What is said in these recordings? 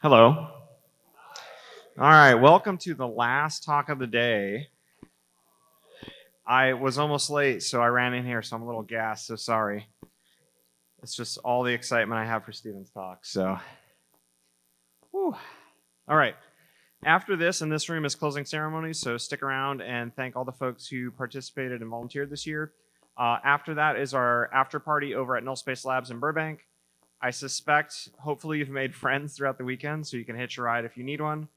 Hello. All right, welcome to the last talk of the day. I was almost late, so I ran in here, so I'm a little gassed, so sorry. It's just all the excitement I have for Steven's talk, so. Whew. All right. After this, in this room is closing ceremony, so stick around and thank all the folks who participated and volunteered this year. After that is our after party over at Null Space Labs in Burbank. I suspect, hopefully you've made friends throughout the weekend, so you can hitch a ride if you need one.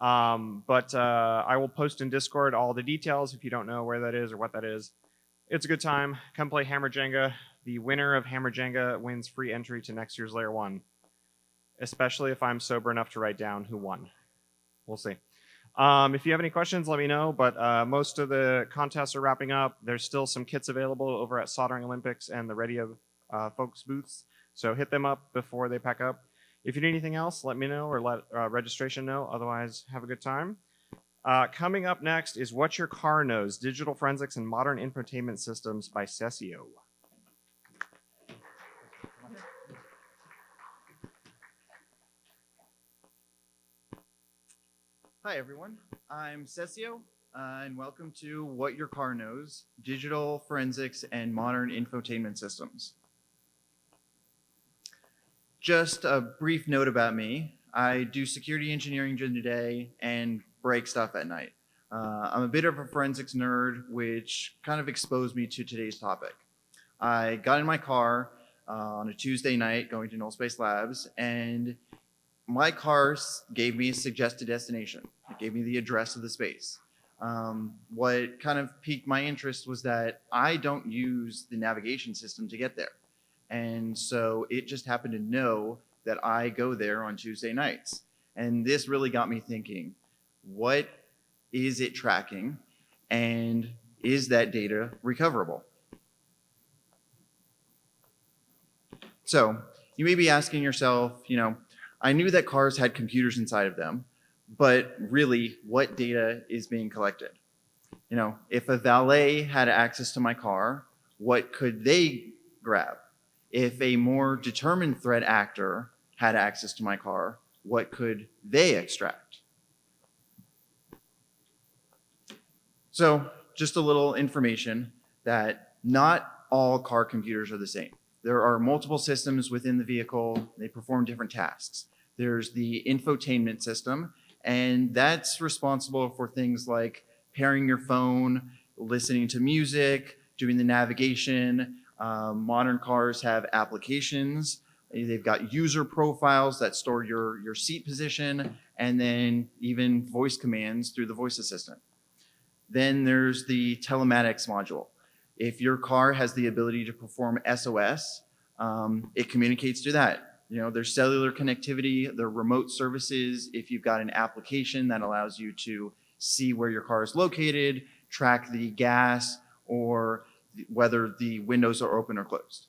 I will post in Discord all the details if you don't know where that is or what that is. It's a good time. Come play Hammer Jenga. The winner of Hammer Jenga wins free entry to next year's LayerOne, especially if I'm sober enough to write down who won. We'll see. If you have any questions, let me know, but most of the contests are wrapping up. There's still some kits available over at Soldering Olympics and the Ready folks booths, so hit them up before they pack up. If you need anything else, let me know or let registration know. Otherwise, have a good time. Coming up next is What Your Car Knows, Digital Forensics and Modern Infotainment Systems by cesi0. Hi everyone, I'm cesi0, and welcome to What Your Car Knows, Digital Forensics and Modern Infotainment Systems. Just a brief note about me. I do security engineering during the day and break stuff at night. I'm a bit of a forensics nerd, which kind of exposed me to today's topic. I got in my car on a Tuesday night going to Null Space Labs, and my car gave me a suggested destination. It gave me the address of the space. What kind of piqued my interest was that I don't use the navigation system to get there. And so it just happened to know that I go there on Tuesday nights. And this really got me thinking, what is it tracking? And is that data recoverable? So you may be asking yourself, I knew that cars had computers inside of them, but really, what data is being collected? If a valet had access to my car, what could they grab? If a more determined threat actor had access to my car, what could they extract? So just a little information that not all car computers are the same. There are multiple systems within the vehicle. They perform different tasks. There's the infotainment system, and that's responsible for things like pairing your phone, listening to music, doing the navigation. Modern cars have applications. They've got user profiles that store your seat position, and then even voice commands through the voice assistant. Then there's the telematics module. If your car has the ability to perform SOS, it communicates through that. There's cellular connectivity, there are remote services. If you've got an application that allows you to see where your car is located, track the gas, or whether the windows are open or closed.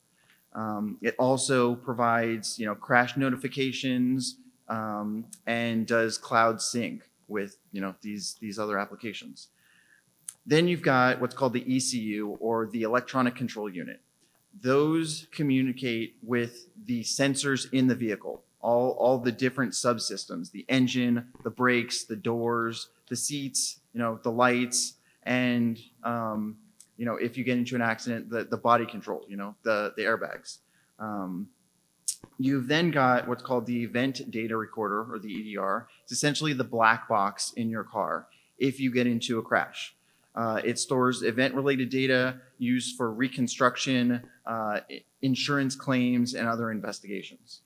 It also provides, crash notifications and does cloud sync with, these other applications. Then you've got what's called the ECU, or the electronic control unit. Those communicate with the sensors in the vehicle, all the different subsystems, the engine, the brakes, the doors, the seats, the lights, and if you get into an accident, the body control, the airbags. You've then got what's called the event data recorder, or the EDR. It's essentially the black box in your car if you get into a crash. It stores event-related data used for reconstruction, insurance claims, and other investigations.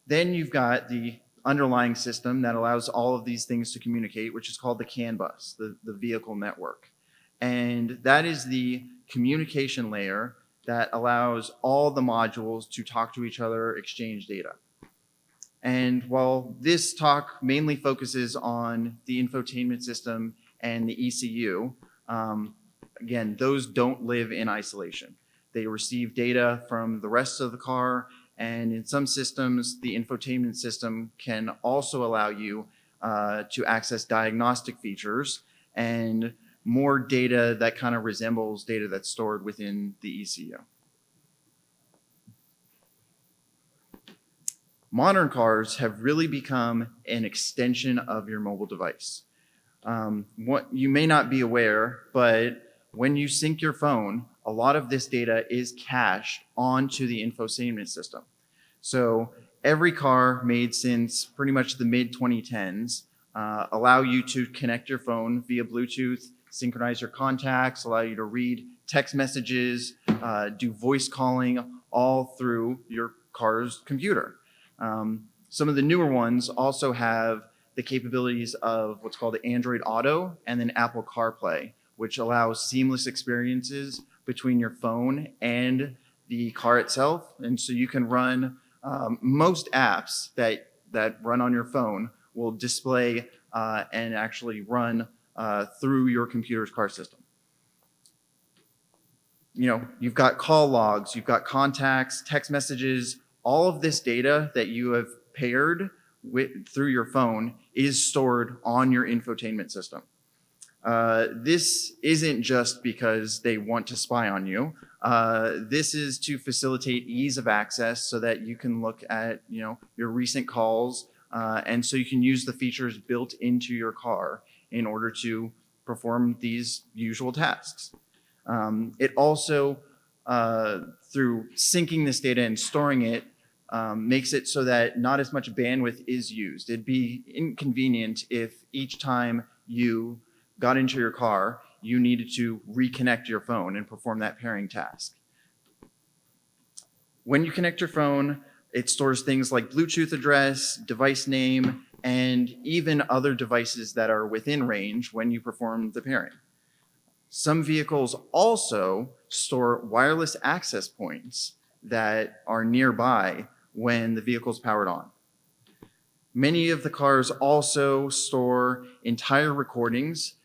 Then you've got the underlying system that allows all of these things to communicate, which is called the CAN bus, the vehicle network. And that is the communication layer that allows all the modules to talk to each other, exchange data. And while this talk mainly focuses on the infotainment system and the ECU, again, those don't live in isolation. They receive data from the rest of the car, and in some systems, the infotainment system can also allow you to access diagnostic features and more data that kind of resembles data that's stored within the ECU. Modern cars have really become an extension of your mobile device. What you may not be aware, but when you sync your phone, a lot of this data is cached onto the infotainment system. So every car made since pretty much the mid 2010s allow you to connect your phone via Bluetooth, synchronize your contacts, allow you to read text messages, do voice calling, all through your car's computer. Some of the newer ones also have the capabilities of what's called Android Auto and then Apple CarPlay, which allows seamless experiences between your phone and the car itself. And so you can run most apps that run on your phone will display and actually run through your computer's car system. You know, you've got call logs, you've got contacts, text messages, all of this data that you have paired through your phone is stored on your infotainment system. This isn't just because they want to spy on you. This is to facilitate ease of access so that you can look at, you know, your recent calls, and so you can use the features built into your car in order to perform these usual tasks. It also, through syncing this data and storing it, makes it so that not as much bandwidth is used. It'd be inconvenient if each time you got into your car, you needed to reconnect your phone and perform that pairing task. When you connect your phone, it stores things like Bluetooth address, device name, and even other devices that are within range when you perform the pairing. Some vehicles also store wireless access points that are nearby when the vehicle is powered on. Many of the cars also store entire recordings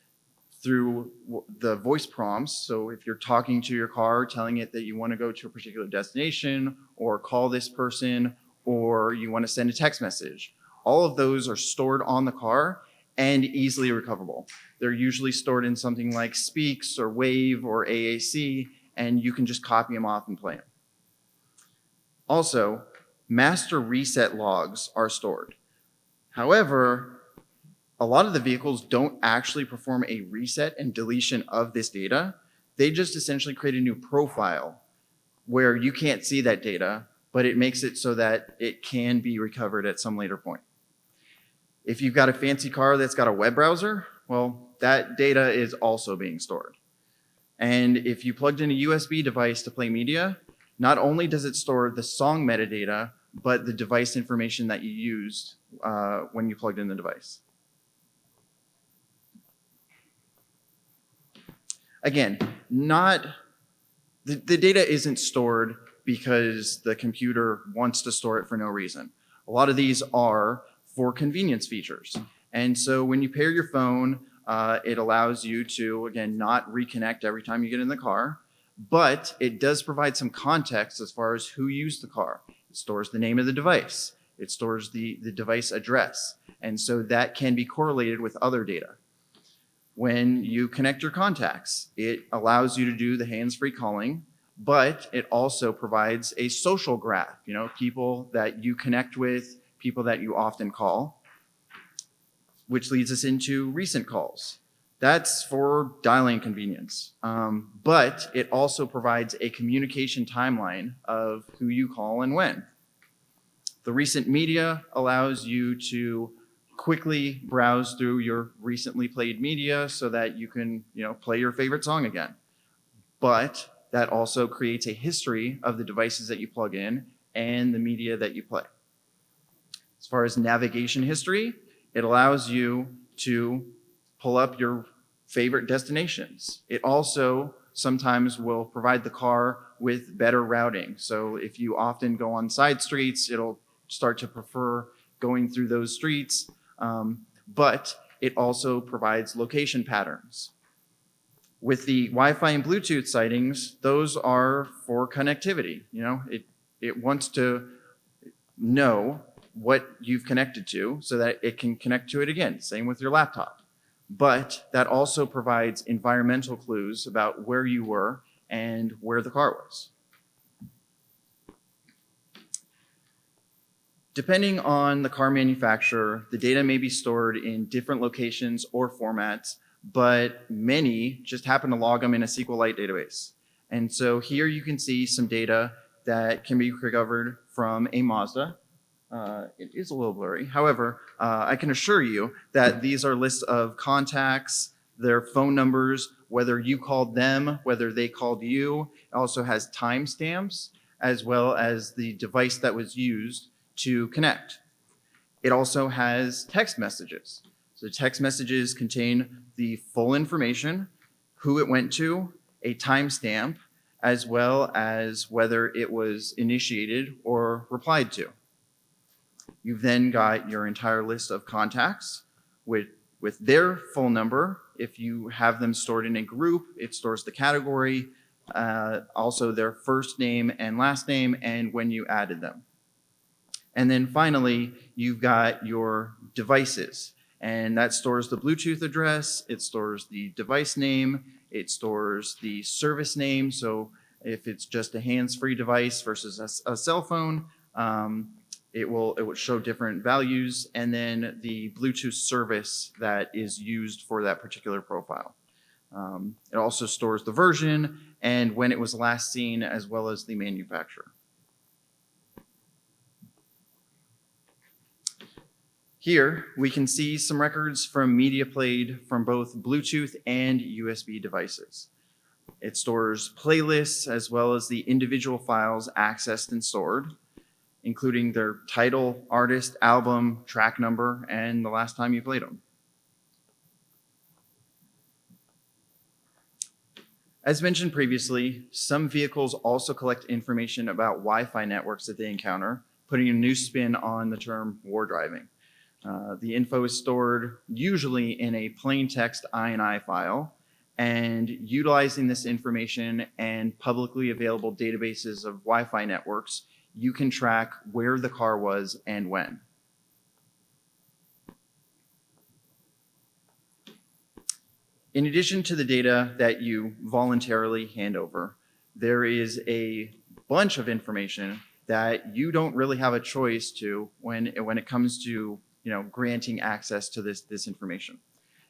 through the voice prompts. So if you're talking to your car, telling it that you want to go to a particular destination or call this person, or you want to send a text message, all of those are stored on the car and easily recoverable. They're usually stored in something like Speaks or Wave or AAC, and you can just copy them off and play them. Also, master reset logs are stored. However, a lot of the vehicles don't actually perform a reset and deletion of this data. They just essentially create a new profile where you can't see that data, but it makes it so that it can be recovered at some later point. If you've got a fancy car that's got a web browser, well, that data is also being stored. And if you plugged in a USB device to play media, not only does it store the song metadata, but the device information that you used when you plugged in the device. Again, the data isn't stored because the computer wants to store it for no reason. A lot of these are for convenience features. And so when you pair your phone, it allows you to, again, not reconnect every time you get in the car, but it does provide some context as far as who used the car. It stores the name of the device. It stores the device address. And so that can be correlated with other data. When you connect your contacts, it allows you to do the hands-free calling, but it also provides a social graph, you know, people that you connect with, people that you often call, which leads us into recent calls. That's for dialing convenience, but it also provides a communication timeline of who you call and when. The recent media allows you to quickly browse through your recently played media so that you can, you know, play your favorite song again. But that also creates a history of the devices that you plug in and the media that you play. As far as navigation history, it allows you to pull up your favorite destinations. It also sometimes will provide the car with better routing. So if you often go on side streets, it'll start to prefer going through those streets. But it also provides location patterns. With the Wi-Fi and Bluetooth sightings, those are for connectivity. You know, it wants to know what you've connected to so that it can connect to it again. Same with your laptop. But that also provides environmental clues about where you were and where the car was. Depending on the car manufacturer, the data may be stored in different locations or formats, but many just happen to log them in a SQLite database. And so here you can see some data that can be recovered from a Mazda. It is a little blurry. However, I can assure you that these are lists of contacts, their phone numbers, whether you called them, whether they called you. It also has timestamps, as well as the device that was used to connect. It also has text messages. So text messages contain the full information, who it went to, a timestamp, as well as whether it was initiated or replied to. You've then got your entire list of contacts with their phone number. If you have them stored in a group, it stores the category, also their first name and last name, and when you added them. And then finally, you've got your devices, and that stores the Bluetooth address, it stores the device name, it stores the service name. So if it's just a hands-free device versus a cell phone, it will show different values, and then the Bluetooth service that is used for that particular profile. It also stores the version and when it was last seen, as well as the manufacturer. Here, we can see some records from media played from both Bluetooth and USB devices. It stores playlists as well as the individual files accessed and stored, including their title, artist, album, track number, and the last time you played them. As mentioned previously, some vehicles also collect information about Wi-Fi networks that they encounter, putting a new spin on the term war driving. The info is stored usually in a plain text INI file, and utilizing this information and publicly available databases of Wi-Fi networks, you can track where the car was and when. In addition to the data that you voluntarily hand over, there is a bunch of information that you don't really have a choice to when it comes to granting access to this information.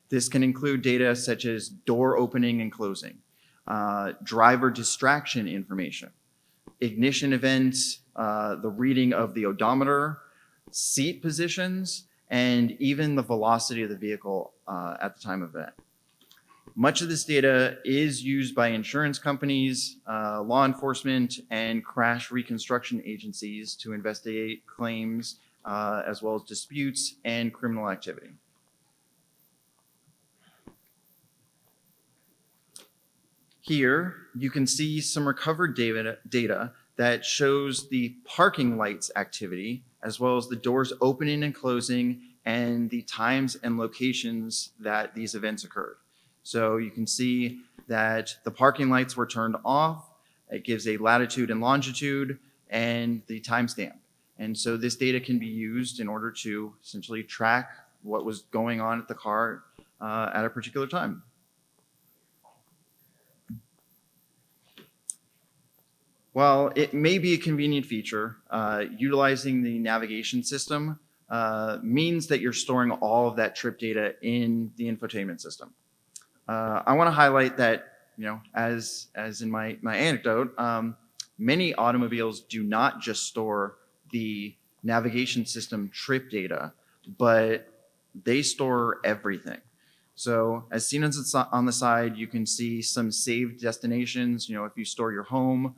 This can include data such as door opening and closing, driver distraction information, ignition events, the reading of the odometer, seat positions, and even the velocity of the vehicle at the time of event. Much of this data is used by insurance companies, law enforcement, and crash reconstruction agencies to investigate claims, as well as disputes and criminal activity. Here, you can see some recovered data that shows the parking lights activity, as well as the doors opening and closing, and the times and locations that these events occurred. So you can see that the parking lights were turned off. It gives a latitude and longitude and the timestamp. And so this data can be used in order to essentially track what was going on at the car at a particular time. While it may be a convenient feature, utilizing the navigation system means that you're storing all of that trip data in the infotainment system. I want to highlight that, as in my anecdote, many automobiles do not just store the navigation system trip data, but they store everything. So as seen on the side, you can see some saved destinations. If you store your home,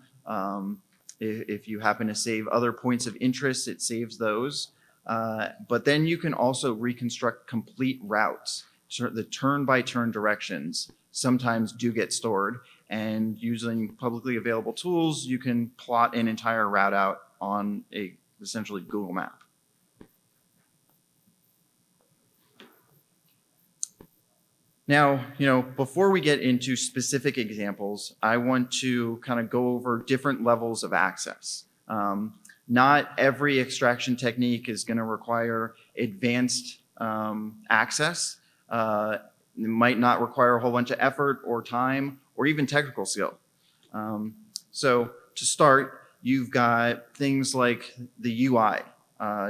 if you happen to save other points of interest, it saves those. But then you can also reconstruct complete routes. So the turn-by-turn directions sometimes do get stored, and using publicly available tools, you can plot an entire route out on essentially Google Map. Now, before we get into specific examples, I want to kind of go over different levels of access. Not every extraction technique is going to require advanced access. It might not require a whole bunch of effort or time or even technical skill. So to start, you've got things like the UI.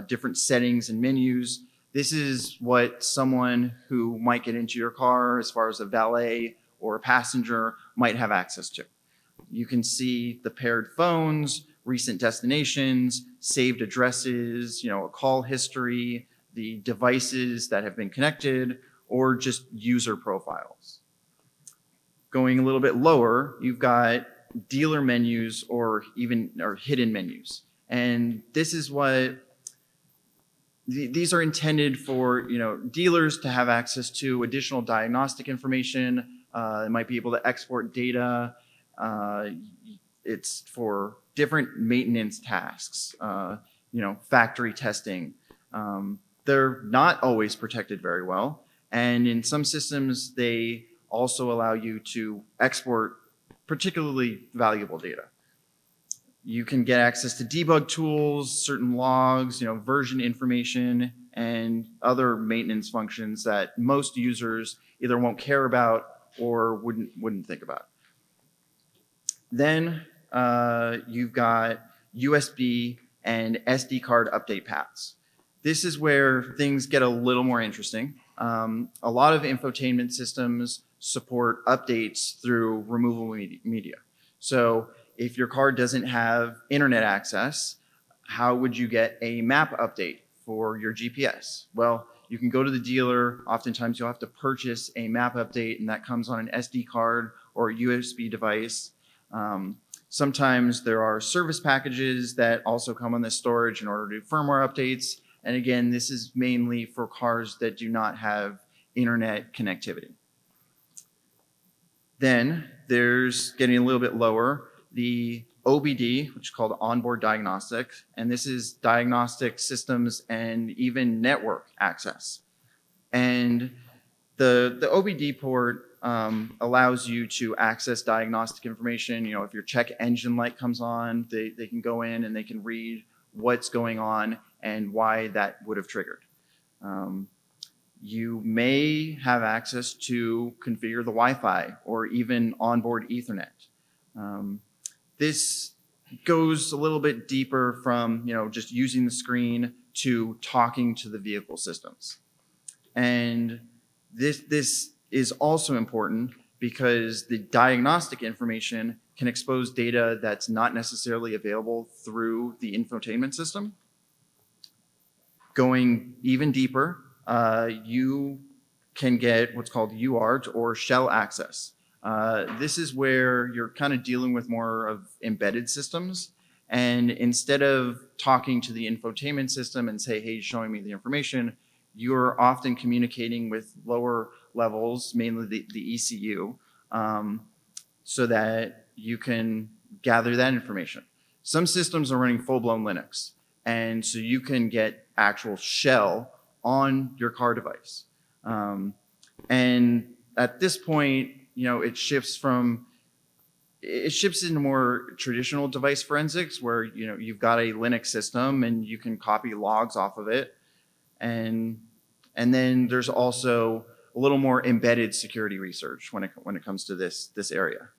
different settings and menus. This is what someone who might get into your car as far as a valet or a passenger might have access to. You can see the paired phones, recent destinations, saved addresses, a call history, the devices that have been connected, or just user profiles. Going a little bit lower, you've got dealer menus or hidden menus. And this is what these are intended for, dealers to have access to additional diagnostic information. They might be able to export data. It's for different maintenance tasks, factory testing. They're not always protected very well. And in some systems, they also allow you to export particularly valuable data. You can get access to debug tools, certain logs, version information, and other maintenance functions that most users either won't care about or wouldn't think about. Then you've got USB and SD card update paths. This is where things get a little more interesting. A lot of infotainment systems support updates through removable media. So if your car doesn't have internet access, how would you get a map update for your GPS? Well, you can go to the dealer. Oftentimes you'll have to purchase a map update, and that comes on an SD card or a USB device. Sometimes there are service packages that also come on this storage in order to do firmware updates. And again, this is mainly for cars that do not have internet connectivity. Then there's, getting a little bit lower, the OBD, which is called onboard diagnostics, and this is diagnostic systems and even network access. And the OBD port allows you to access diagnostic information. If your check engine light comes on, they can go in and they can read what's going on and why that would have triggered. You may have access to configure the Wi-Fi or even onboard Ethernet. This goes a little bit deeper from just using the screen to talking to the vehicle systems. And this is also important because the diagnostic information can expose data that's not necessarily available through the infotainment system. Going even deeper, you can get what's called UART or shell access. This is where you're kind of dealing with more of embedded systems. And instead of talking to the infotainment system and say, hey, showing me the information, you're often communicating with lower levels, mainly the ECU, so that you can gather that information. Some systems are running full-blown Linux, and so you can get actual shell on your car device. And at this point, it shifts into more traditional device forensics where, you've got a Linux system and you can copy logs off of it. And then there's also a little more embedded security research when it comes to this area.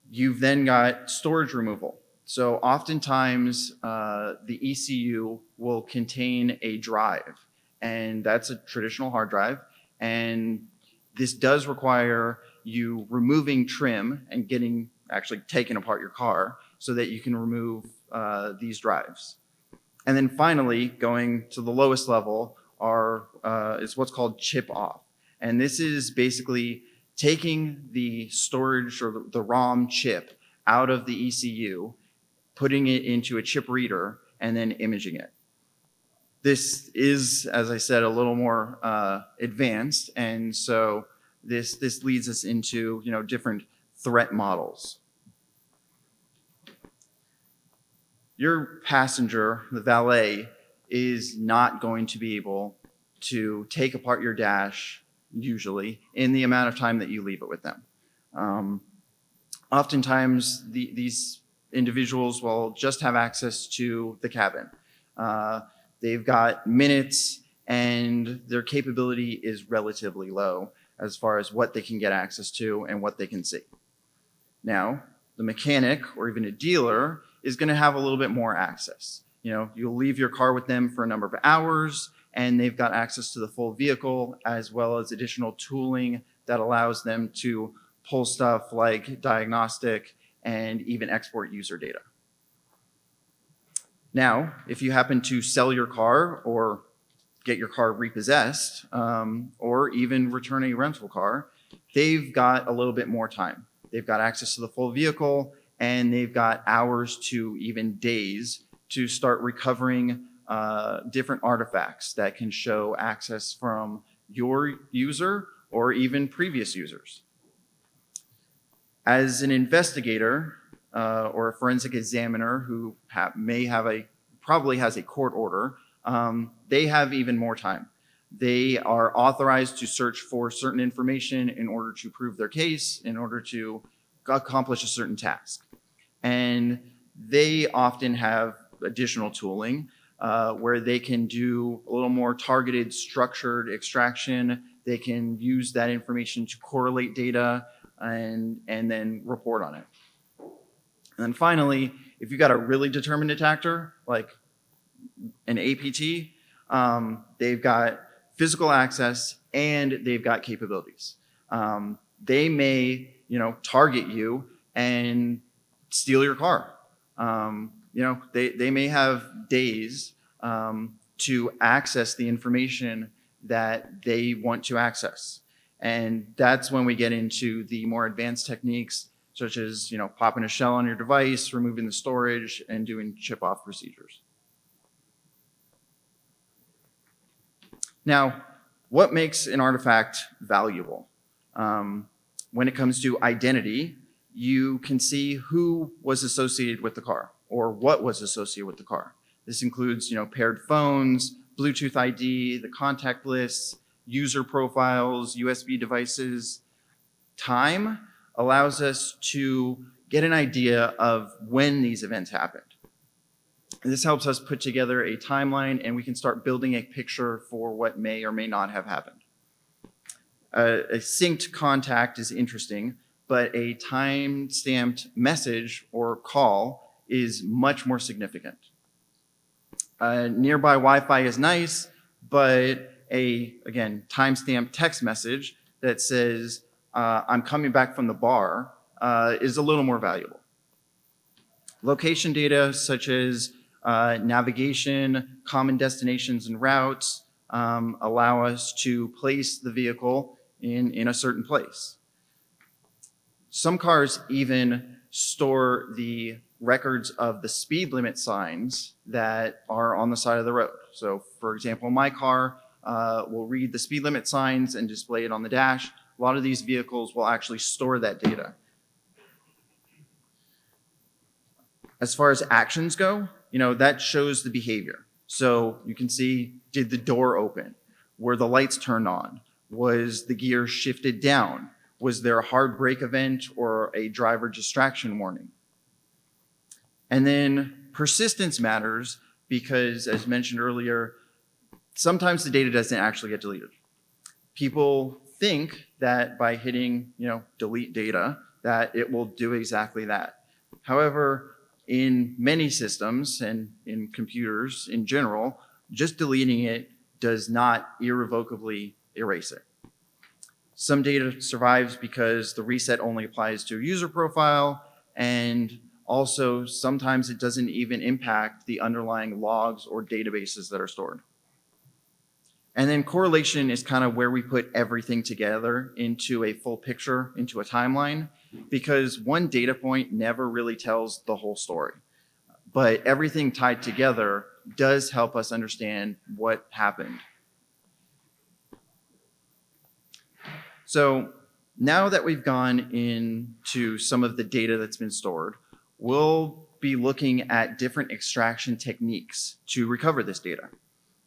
You've then got storage removal. So oftentimes the ECU will contain a drive, and that's a traditional hard drive. And this does require you removing trim and actually taking apart your car so that you can remove these drives. And then finally, going to the lowest level is what's called chip off. And this is basically taking the storage or the ROM chip out of the ECU, putting it into a chip reader, and then imaging it. This is, as I said, a little more advanced, and so this leads us into different threat models. Your passenger, the valet, is not going to be able to take apart your dash, usually, in the amount of time that you leave it with them. Oftentimes, these individuals will just have access to the cabin. They've got minutes, and their capability is relatively low as far as what they can get access to and what they can see. Now, the mechanic or even a dealer is going to have a little bit more access. You'll leave your car with them for a number of hours, and they've got access to the full vehicle as well as additional tooling that allows them to pull stuff like diagnostic and even export user data. Now, if you happen to sell your car or get your car repossessed, or even return a rental car, they've got a little bit more time. They've got access to the full vehicle, and they've got hours to even days to start recovering different artifacts that can show access from your user or even previous users. As an investigator or a forensic examiner who probably has a court order, they have even more time. They are authorized to search for certain information in order to prove their case, in order to accomplish a certain task. And they often have additional tooling where they can do a little more targeted, structured extraction. They can use that information to correlate data and then report on it. And then finally, if you've got a really determined attacker, like an APT, they've got physical access and they've got capabilities. They may, target you and steal your car. They may have days to access the information that they want to access. And that's when we get into the more advanced techniques, such as, popping a shell on your device, removing the storage, and doing chip-off procedures. Now, what makes an artifact valuable? When it comes to identity, you can see who was associated with the car or what was associated with the car. This includes, paired phones, Bluetooth ID, the contact lists, user profiles, USB devices. Time allows us to get an idea of when these events happened. And this helps us put together a timeline, and we can start building a picture for what may or may not have happened. A synced contact is interesting, but a time-stamped message or call is much more significant. Nearby Wi-Fi is nice, but again, time-stamped text message that says, I'm coming back from the bar, is a little more valuable. Location data such as navigation, common destinations and routes allow us to place the vehicle in a certain place. Some cars even store the records of the speed limit signs that are on the side of the road. So for example, my car will read the speed limit signs and display it on the dash. A lot of these vehicles will actually store that data. As far as actions go, that shows the behavior. So you can see, did the door open? Were the lights turned on? Was the gear shifted down? Was there a hard brake event or a driver distraction warning? And then persistence matters because, as mentioned earlier, sometimes the data doesn't actually get deleted. People think that by hitting, delete data, that it will do exactly that. However, in many systems and in computers in general, just deleting it does not irrevocably erase it. Some data survives because the reset only applies to a user profile, and also sometimes it doesn't even impact the underlying logs or databases that are stored. And then correlation is kind of where we put everything together into a full picture, into a timeline, because one data point never really tells the whole story. But everything tied together does help us understand what happened. So now that we've gone into some of the data that's been stored, we'll be looking at different extraction techniques to recover this data.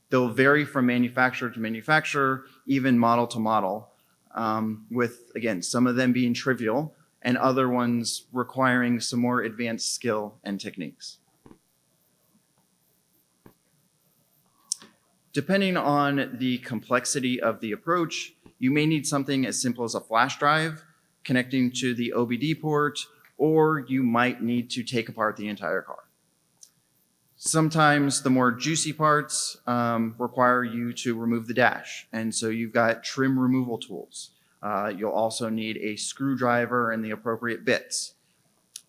They'll vary from manufacturer to manufacturer, even model to model, with, again, some of them being trivial and other ones requiring some more advanced skill and techniques. Depending on the complexity of the approach, you may need something as simple as a flash drive connecting to the OBD port, or you might need to take apart the entire car. Sometimes the more juicy parts require you to remove the dash, and so you've got trim removal tools. You'll also need a screwdriver and the appropriate bits.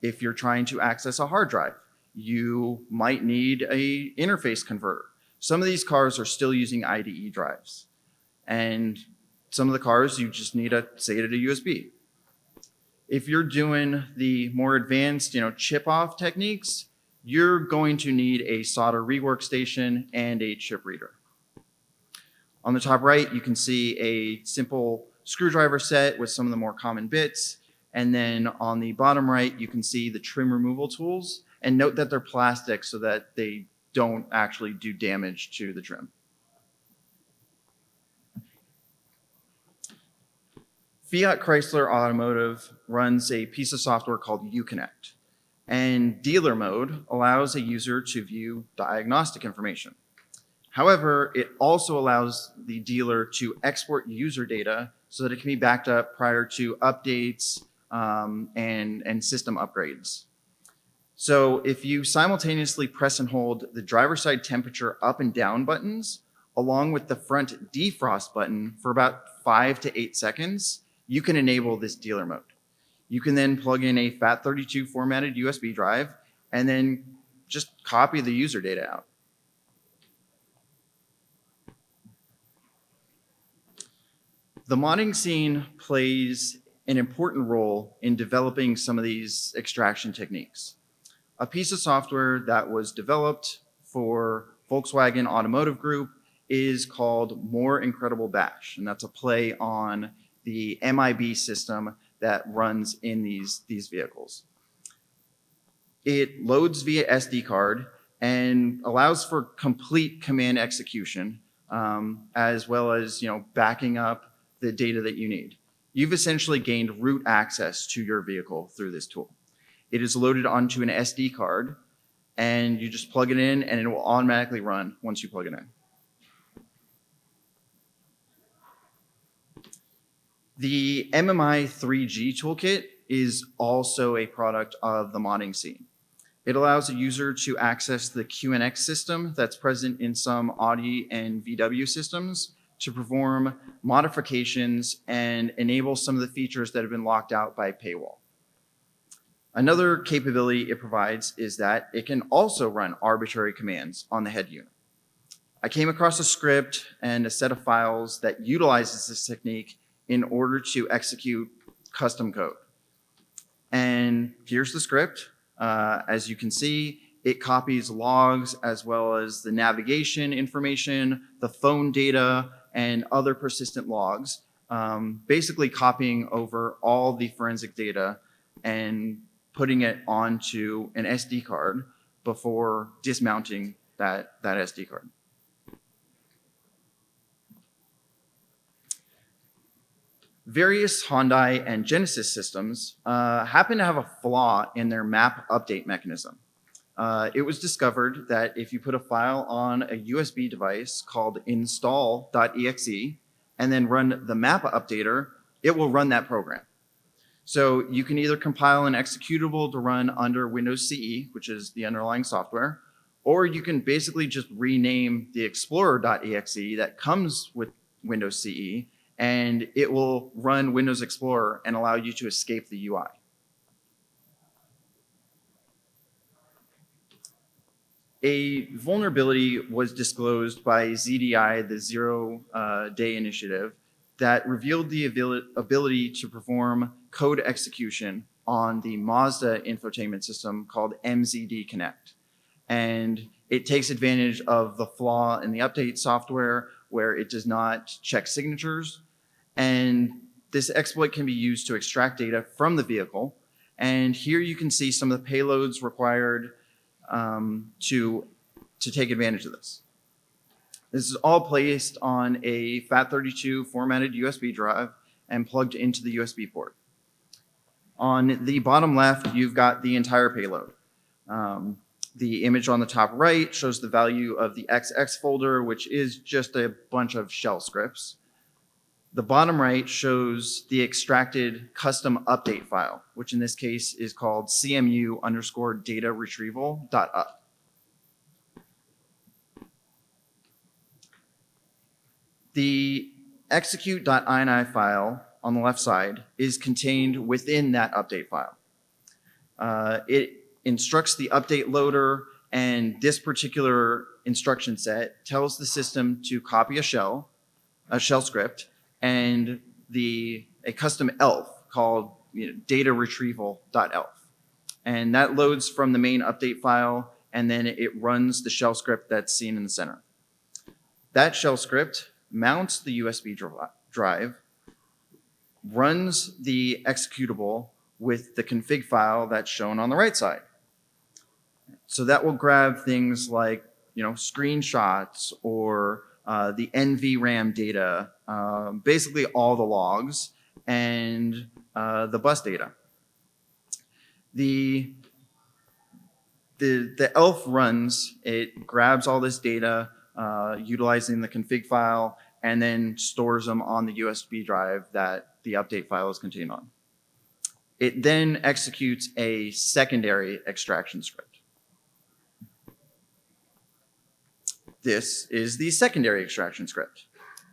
If you're trying to access a hard drive, you might need a interface converter. Some of these cars are still using IDE drives, and some of the cars you just need a SATA to USB. If you're doing the more advanced, chip-off techniques, you're going to need a solder rework station and a chip reader. On the top right, you can see a simple screwdriver set with some of the more common bits. And then on the bottom right, you can see the trim removal tools. And note that they're plastic so that they don't actually do damage to the trim. Fiat Chrysler Automotive runs a piece of software called Uconnect. And dealer mode allows a user to view diagnostic information. However, it also allows the dealer to export user data so that it can be backed up prior to updates and system upgrades. So if you simultaneously press and hold the driver's side temperature up and down buttons, along with the front defrost button for about 5 to 8 seconds, you can enable this dealer mode. You can then plug in a FAT32 formatted USB drive and then just copy the user data out. The modding scene plays an important role in developing some of these extraction techniques. A piece of software that was developed for Volkswagen Automotive Group is called More Incredible Bash, and that's a play on the MIB system that runs in these vehicles. It loads via SD card and allows for complete command execution, as well as backing up the data that you need. You've essentially gained root access to your vehicle through this tool. It is loaded onto an SD card, and you just plug it in, and it will automatically run once you plug it in. The MMI 3G toolkit is also a product of the modding scene. It allows a user to access the QNX system that's present in some Audi and VW systems to perform modifications and enable some of the features that have been locked out by paywall. Another capability it provides is that it can also run arbitrary commands on the head unit. I came across a script and a set of files that utilizes this technique in order to execute custom code. And here's the script. As you can see, it copies logs as well as the navigation information, the phone data, and other persistent logs, basically copying over all the forensic data and putting it onto an SD card before dismounting that SD card. Various Hyundai and Genesis systems happen to have a flaw in their map update mechanism. It was discovered that if you put a file on a USB device called install.exe and then run the map updater, it will run that program. So you can either compile an executable to run under Windows CE, which is the underlying software, or you can basically just rename the explorer.exe that comes with Windows CE, and it will run Windows Explorer and allow you to escape the UI. A vulnerability was disclosed by ZDI, the Zero-Day Initiative, that revealed the ability to perform code execution on the Mazda infotainment system called MZD Connect. And it takes advantage of the flaw in the update software where it does not check signatures. And this exploit can be used to extract data from the vehicle. And here you can see some of the payloads required to take advantage of this. This is all placed on a FAT32 formatted USB drive and plugged into the USB port. On the bottom left, you've got the entire payload. The image on the top right shows the value of the XX folder, which is just a bunch of shell scripts. The bottom right shows the extracted custom update file, which in this case is called cmu_data retrieval.up. The execute.ini file on the left side is contained within that update file. It instructs the update loader, and this particular instruction set tells the system to copy a shell script, and a custom elf called data retrieval.elf. And that loads from the main update file, and then it runs the shell script that's seen in the center. That shell script mounts the USB drive, runs the executable with the config file that's shown on the right side. So that will grab things like screenshots or the NVRAM data, basically all the logs, and the bus data. The ELF runs, it grabs all this data utilizing the config file, and then stores them on the USB drive that the update file is contained on. It then executes a secondary extraction script. This is the secondary extraction script.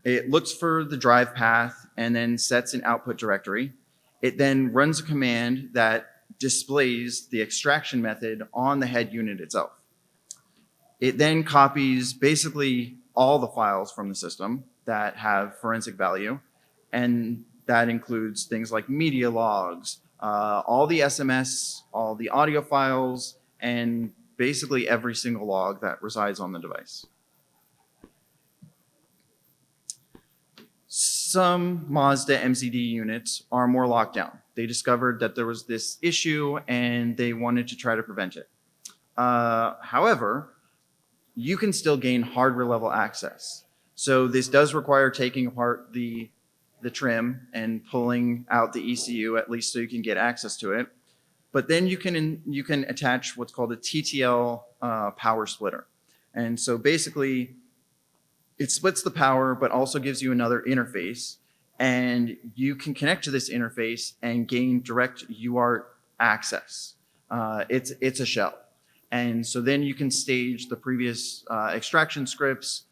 It looks for the drive path and then sets an output directory. It then runs a command that displays the extraction method on the head unit itself. It then copies basically all the files from the system that have forensic value, and that includes things like media logs, all the SMS, all the audio files, and basically every single log that resides on the device. Some Mazda MCD units are more locked down. They discovered that there was this issue and they wanted to try to prevent it. However, you can still gain hardware level access. So this does require taking apart the trim and pulling out the ECU, at least so you can get access to it. But then you can attach what's called a TTL power splitter. And so basically, it splits the power, but also gives you another interface. And you can connect to this interface and gain direct UART access. It's a shell. And so then you can stage the previous extraction scripts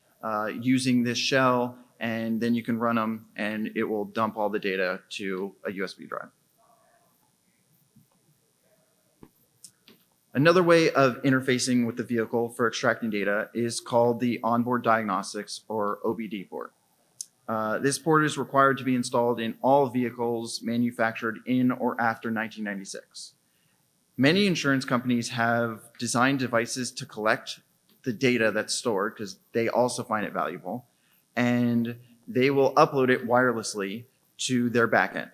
using this shell, and then you can run them, and it will dump all the data to a USB drive. Another way of interfacing with the vehicle for extracting data is called the onboard diagnostics, or OBD port. This port is required to be installed in all vehicles manufactured in or after 1996. Many insurance companies have designed devices to collect the data that's stored because they also find it valuable, and they will upload it wirelessly to their backend.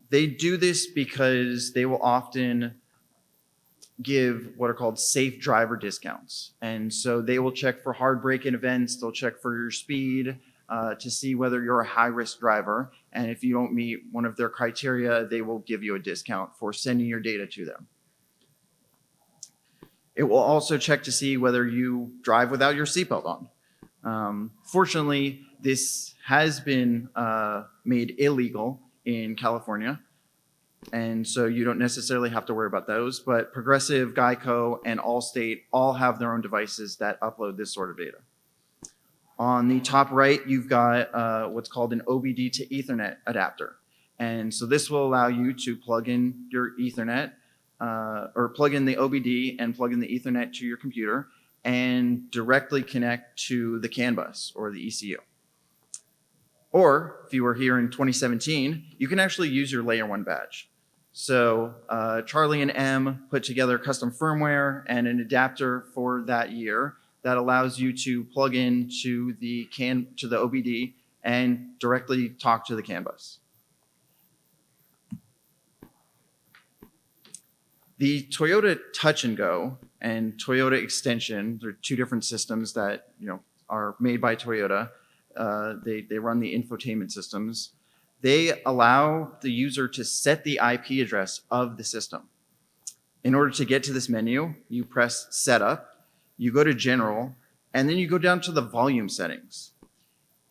They do this because they will often give what are called safe driver discounts. And so they will check for hard braking events, they'll check for your speed to see whether you're a high-risk driver. And if you don't meet one of their criteria, they will give you a discount for sending your data to them. It will also check to see whether you drive without your seatbelt on. Fortunately, this has been made illegal in California, and so you don't necessarily have to worry about those, but Progressive, Geico, and Allstate all have their own devices that upload this sort of data. On the top right, you've got what's called an OBD to Ethernet adapter. And so this will allow you to plug in your Ethernet, or plug in the OBD and plug in the Ethernet to your computer and directly connect to the CAN bus or the ECU. Or if you were here in 2017, you can actually use your LayerOne badge. So Charlie and M put together custom firmware and an adapter for that year that allows you to plug in to the OBD and directly talk to the CAN bus. The Toyota Touch and Go and Toyota Extension, they're two different systems that are made by Toyota. They run the infotainment systems. They allow the user to set the IP address of the system. In order to get to this menu, you press Setup, you go to General, and then you go down to the volume settings.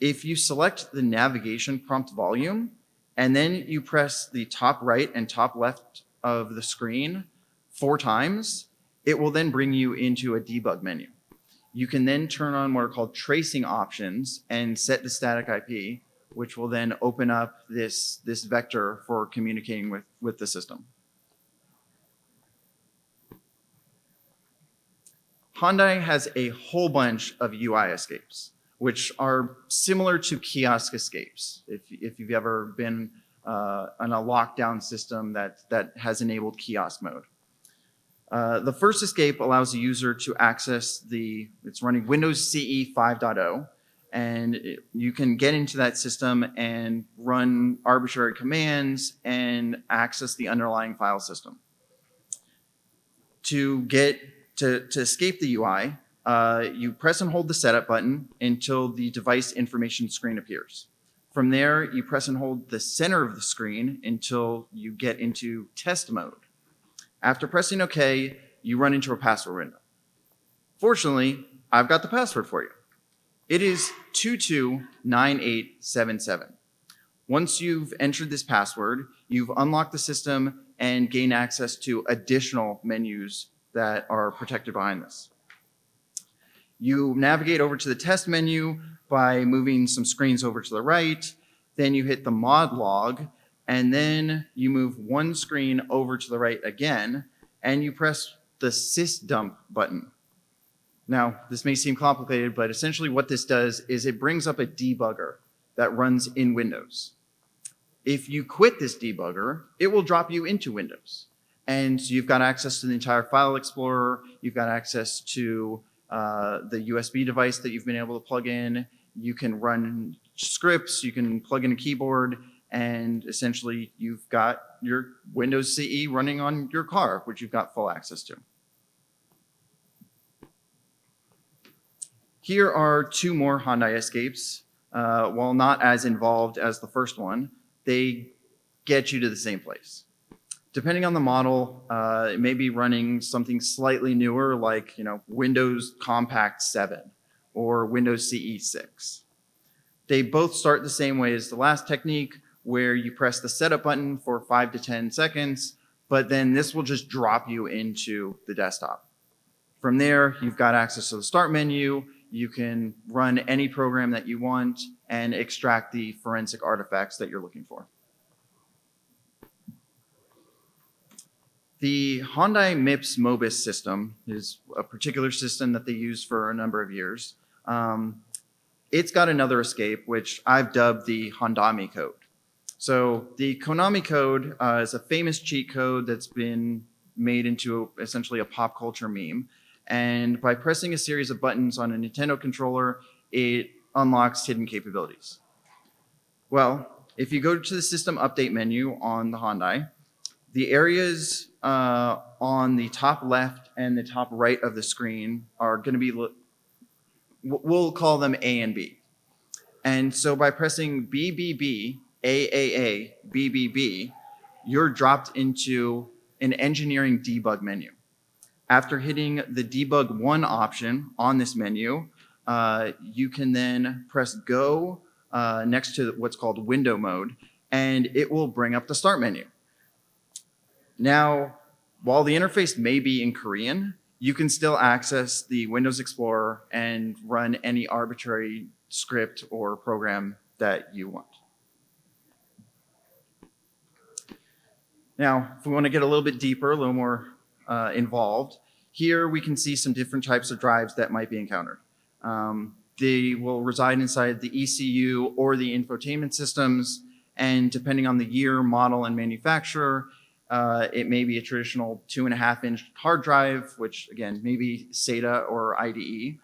If you select the navigation prompt volume, and then you press the top right and top left of the screen 4 times, it will then bring you into a debug menu. You can then turn on what are called tracing options and set the static IP, which will then open up this vector for communicating with the system. Hyundai has a whole bunch of UI escapes, which are similar to kiosk escapes. If you've ever been on a lockdown system that has enabled kiosk mode. The first escape allows the user to access it's running Windows CE 5.0, and you can get into that system and run arbitrary commands and access the underlying file system. To escape the UI, you press and hold the setup button until the device information screen appears. From there, you press and hold the center of the screen until you get into test mode. After pressing OK, you run into a password window. Fortunately, I've got the password for you. It is 229877. Once you've entered this password, you've unlocked the system and gain access to additional menus that are protected behind this. You navigate over to the test menu by moving some screens over to the right. Then you hit the mod log, and then you move one screen over to the right again, and you press the sysdump button. Now, this may seem complicated, but essentially what this does is it brings up a debugger that runs in Windows. If you quit this debugger, it will drop you into Windows. And so you've got access to the entire file explorer, you've got access to the USB device that you've been able to plug in, you can run scripts, you can plug in a keyboard, and essentially you've got your Windows CE running on your car, which you've got full access to. Here are two more Hyundai escapes. While not as involved as the first one, they get you to the same place. Depending on the model, it may be running something slightly newer like Windows Compact 7 or Windows CE 6. They both start the same way as the last technique, where you press the setup button for 5 to 10 seconds, but then this will just drop you into the desktop. From there, you've got access to the start menu. You can run any program that you want and extract the forensic artifacts that you're looking for. The Hyundai MIPS Mobis system is a particular system that they use for a number of years. It's got another escape, which I've dubbed the Hondami code. So the Konami code is a famous cheat code that's been made into essentially a pop culture meme. And by pressing a series of buttons on a Nintendo controller, it unlocks hidden capabilities. Well, if you go to the system update menu on the Hyundai, the areas on the top left and the top right of the screen are going to be, we'll call them A and B. And so by pressing BBB, AAA, BBB, you're dropped into an engineering debug menu. After hitting the debug 1 option on this menu, you can then press go next to what's called window mode, and it will bring up the start menu. Now, while the interface may be in Korean, you can still access the Windows Explorer and run any arbitrary script or program that you want. Now, if we want to get a little bit deeper, a little more involved, here we can see some different types of drives that might be encountered. They will reside inside the ECU or the infotainment systems, and depending on the year, model, and manufacturer, it may be a traditional 2.5-inch hard drive, which again, may be SATA or IDE.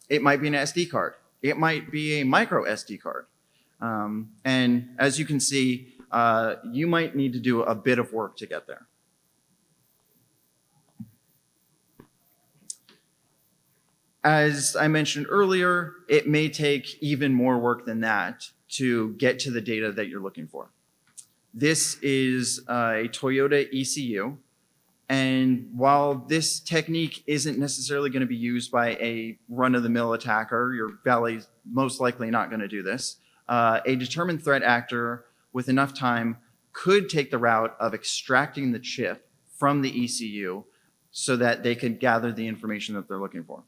It might be an SD card. It might be a micro SD card. And as you can see, you might need to do a bit of work to get there. As I mentioned earlier, it may take even more work than that to get to the data that you're looking for. This is a Toyota ECU, and while this technique isn't necessarily going to be used by a run-of-the-mill attacker, your Valley's most likely not going to do this, a determined threat actor with enough time could take the route of extracting the chip from the ECU so that they could gather the information that they're looking for.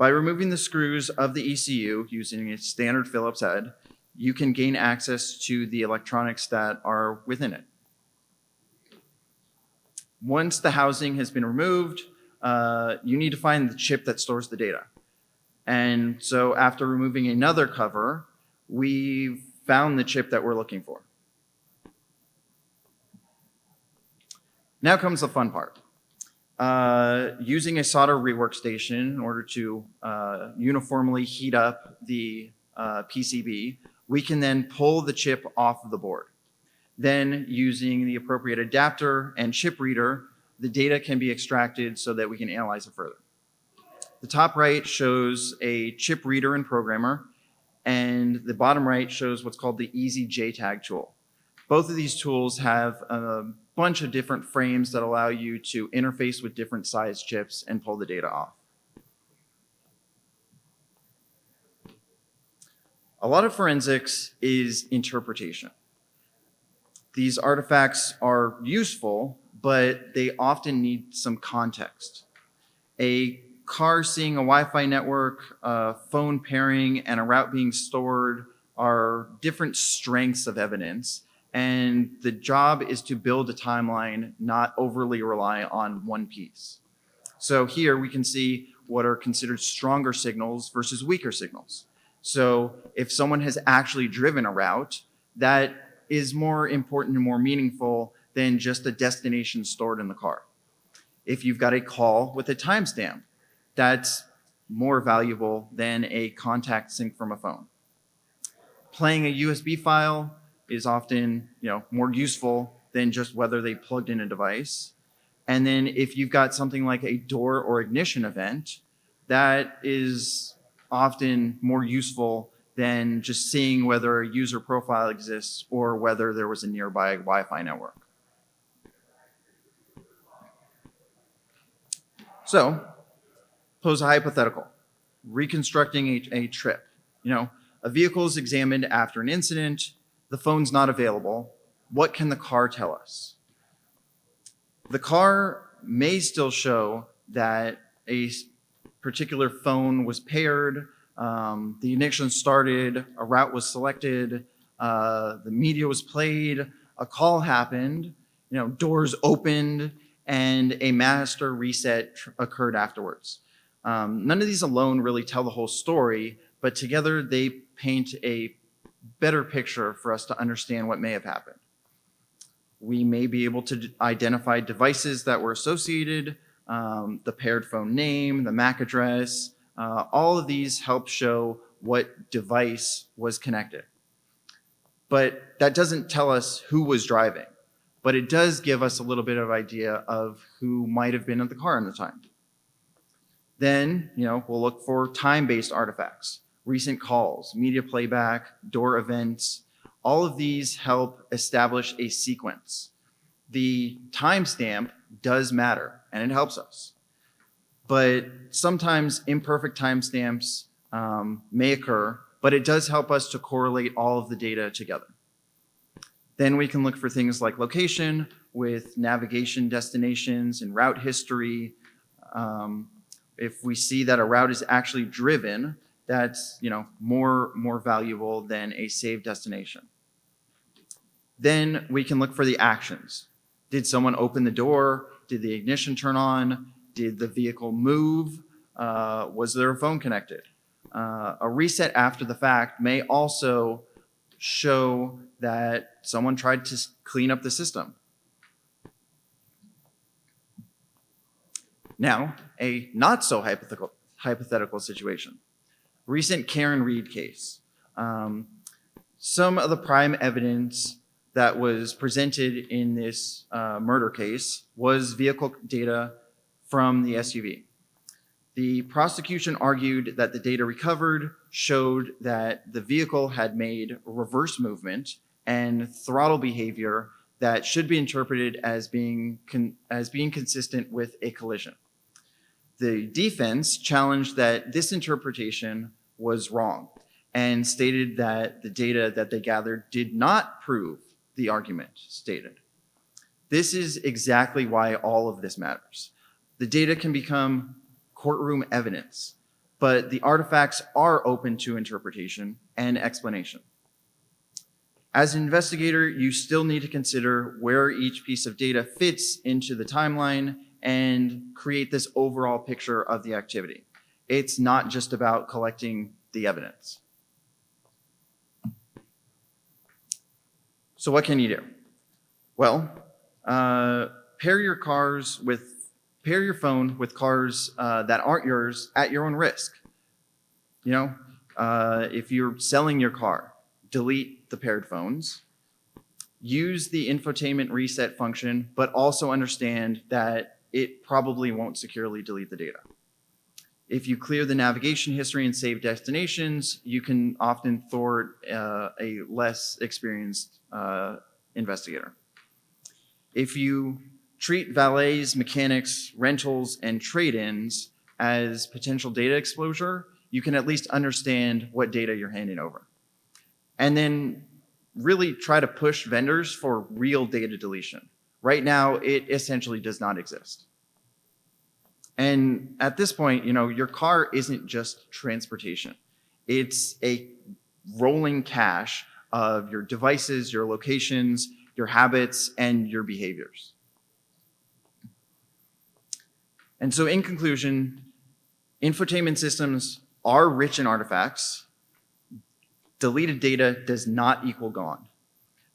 By removing the screws of the ECU using a standard Phillips head, you can gain access to the electronics that are within it. Once the housing has been removed, you need to find the chip that stores the data. And so after removing another cover, we found the chip that we're looking for. Now comes the fun part. Using a solder rework station in order to uniformly heat up the PCB, we can then pull the chip off of the board. Then, using the appropriate adapter and chip reader, the data can be extracted so that we can analyze it further. The top right shows a chip reader and programmer, and the bottom right shows what's called the Easy JTAG tool. Both of these tools have a bunch of different frames that allow you to interface with different size chips and pull the data off. A lot of forensics is interpretation. These artifacts are useful, but they often need some context. A car seeing a Wi-Fi network, a phone pairing, and a route being stored are different strengths of evidence, and the job is to build a timeline, not overly rely on one piece. So here we can see what are considered stronger signals versus weaker signals. So if someone has actually driven a route, that is more important and more meaningful than just a destination stored in the car. If you've got a call with a timestamp, that's more valuable than a contact sync from a phone. Playing a USB file is often, more useful than just whether they plugged in a device. And then if you've got something like a door or ignition event, that is often more useful than just seeing whether a user profile exists or whether there was a nearby Wi-Fi network. So, pose a hypothetical. Reconstructing a trip. A vehicle is examined after an incident, the phone's not available. What can the car tell us? The car may still show that a particular phone was paired, the ignition started, a route was selected, the media was played, a call happened, doors opened, and a master reset occurred afterwards. None of these alone really tell the whole story, but together they paint a better picture for us to understand what may have happened. We may be able to identify devices that were associated, the paired phone name, the MAC address. All of these help show what device was connected. But that doesn't tell us who was driving, but it does give us a little bit of idea of who might have been in the car at the time. Then, we'll look for time-based artifacts, recent calls, media playback, door events. All of these help establish a sequence. The timestamp does matter, and it helps us. But sometimes imperfect timestamps may occur, but it does help us to correlate all of the data together. Then we can look for things like location with navigation destinations and route history. If we see that a route is actually driven, that's more valuable than a saved destination. Then we can look for the actions. Did someone open the door? Did the ignition turn on? Did the vehicle move? Was there a phone connected? A reset after the fact may also show that someone tried to clean up the system. Now, a not so hypothetical situation. Recent Karen Reed case. Some of the prime evidence that was presented in this murder case was vehicle data from the SUV. The prosecution argued that the data recovered showed that the vehicle had made reverse movement and throttle behavior that should be interpreted as being consistent with a collision. The defense challenged that this interpretation was wrong and stated that the data that they gathered did not prove the argument stated. This is exactly why all of this matters. The data can become courtroom evidence. but the artifacts are open to interpretation and explanation. As an investigator, you still need to consider where each piece of data fits into the timeline and create this overall picture of the activity. It's not just about collecting the evidence. So what can you do? Well, pair your phone with cars that aren't yours at your own risk. You know, if you're selling your car, delete the paired phones. Use the infotainment reset function, but also understand that it probably won't securely delete the data. If you clear the navigation history and save destinations, you can often thwart a less experienced investigator. If you treat valets, mechanics, rentals, and trade-ins as potential data exposure, you can at least understand what data you're handing over. And then really try to push vendors for real data deletion. Right now, it essentially does not exist. And at this point, you know, your car isn't just transportation. It's a rolling cache of your devices, your locations, your habits, and your behaviors. And so in conclusion, infotainment systems are rich in artifacts. Deleted data does not equal gone.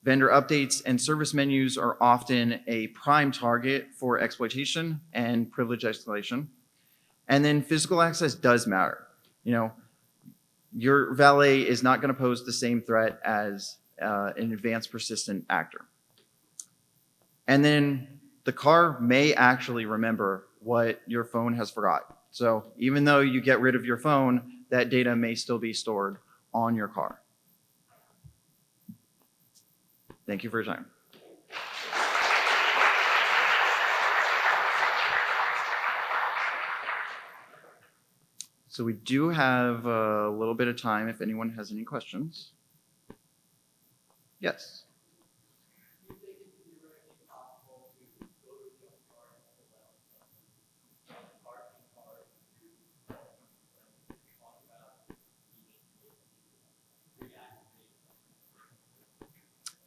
Vendor updates and service menus are often a prime target for exploitation and privilege escalation. And then physical access does matter. You know, your valet is not going to pose the same threat as an advanced persistent actor. And then the car may actually remember what your phone has forgotten. So even though you get rid of your phone, that data may still be stored on your car. Thank you for your time. So we do have a little bit of time if anyone has any questions. Yes.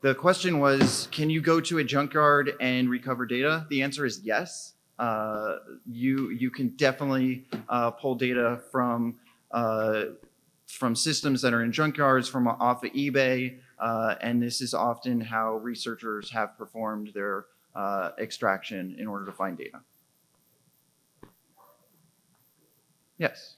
The question was, can you go to a junkyard and recover data? The answer is yes. You can definitely pull data from systems that are in junkyards, from off of eBay, and this is often how researchers have performed their extraction in order to find data. Yes.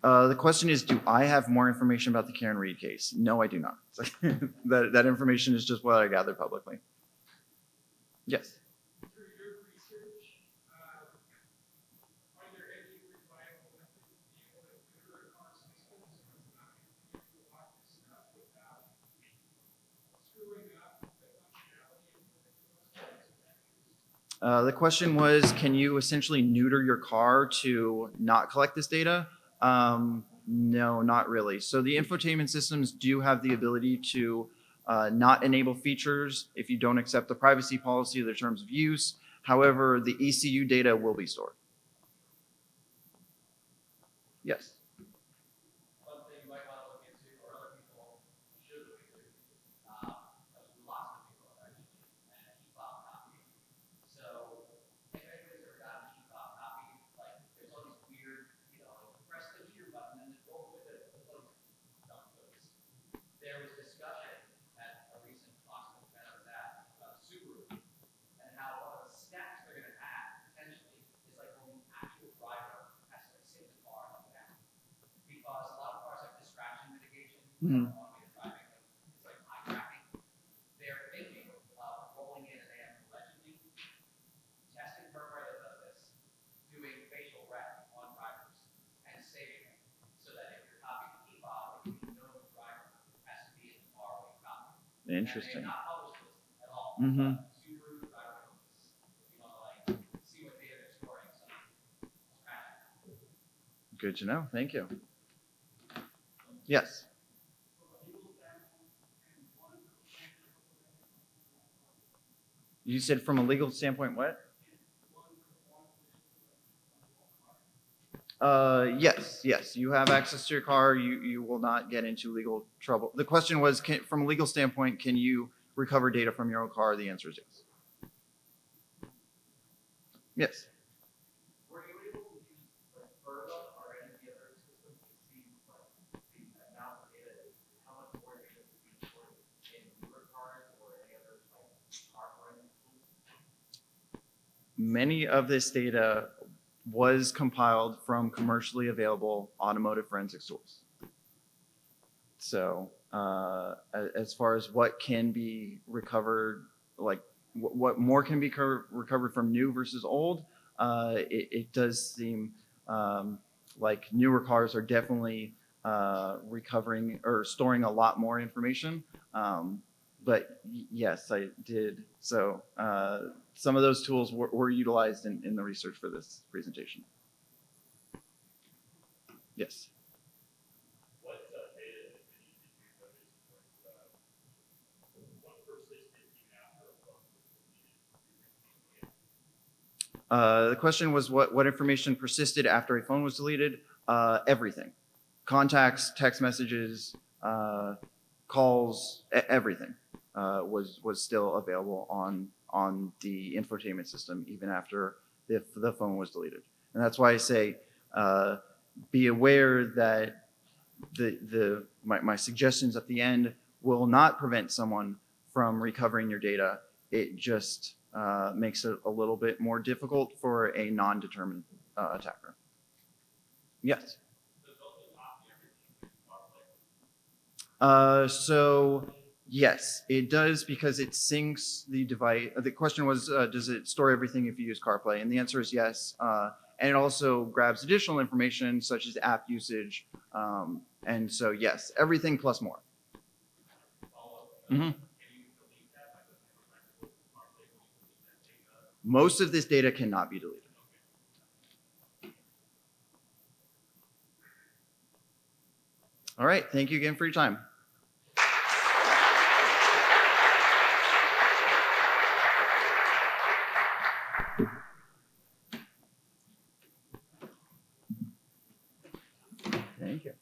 The question is, do I have more information about the Karen Reed case? No, I do not. that information is just what I gathered publicly. Yes. Through your research, are there any reliable methods to be able to neuter our systems so it's not continuing to lock this stuff without screwing up the functionality of the The question was, can you essentially neuter your car to not collect this data? No, not really. So the infotainment systems do have the ability to not enable features if you don't accept the privacy policy or the terms of use. However, the ECU data will be stored. Yes. One thing you might want to look into, or other people should look into, lots of people have actually, and EPOB copy. So if anybody's ever gotten a EPOB copy, like there's all these weird, you know, press the here button and then go with it. There was discussion at a recent Oxford event I was at about Subaru and how one of the steps they're going to add potentially is like when the actual driver has to like sit in the car and down. Because a lot of cars have distraction mitigation. Mm-hmm. Driving, it's like eye tracking. They're thinking of rolling in an AM allegedly, testing firmware that does this, doing facial rec on drivers, and saving them so that if you're copying the EPOB, you know the driver has to be in the car when you copy. Interesting. And they not published this at all. Mm-hmm. Subaru driver notice. If you want to like see what data they're storing, so scratch it. Good to know. Thank you. Yes. You said from a legal standpoint, what? Yes. You have access to your car. You will not get into legal trouble. The question was, from a legal standpoint, can you recover data from your own car? The answer is yes. Yes. Were you able to use like Verba or any of the other systems to see like the amount of data, how much more data is being stored in newer cars or any other like car forensic tools? Many of this data was compiled from commercially available automotive forensics tools. So as far as what can be recovered, like what more can be recovered from new versus old, it does seem like newer cars are definitely recovering or storing a lot more information. But yes, I did. So some of those tools were utilized in the research for this presentation. Yes. What data did you notice was what persisted even after a phone was deleted? The question was what information persisted after a phone was deleted? Everything. Contacts, text messages, calls, everything was still available on the infotainment system even after the phone was deleted. And that's why I say be aware that my suggestions at the end will not prevent someone from recovering your data. It just makes it a little bit more difficult for a non-determined attacker. Yes. So yes, it does because it syncs the device. The question was, does it store everything if you use CarPlay? And the answer is yes. And it also grabs additional information such as app usage. And so yes, everything plus more. Mm-hmm. Most of this data cannot be deleted. All right, thank you again for your time. Thank you.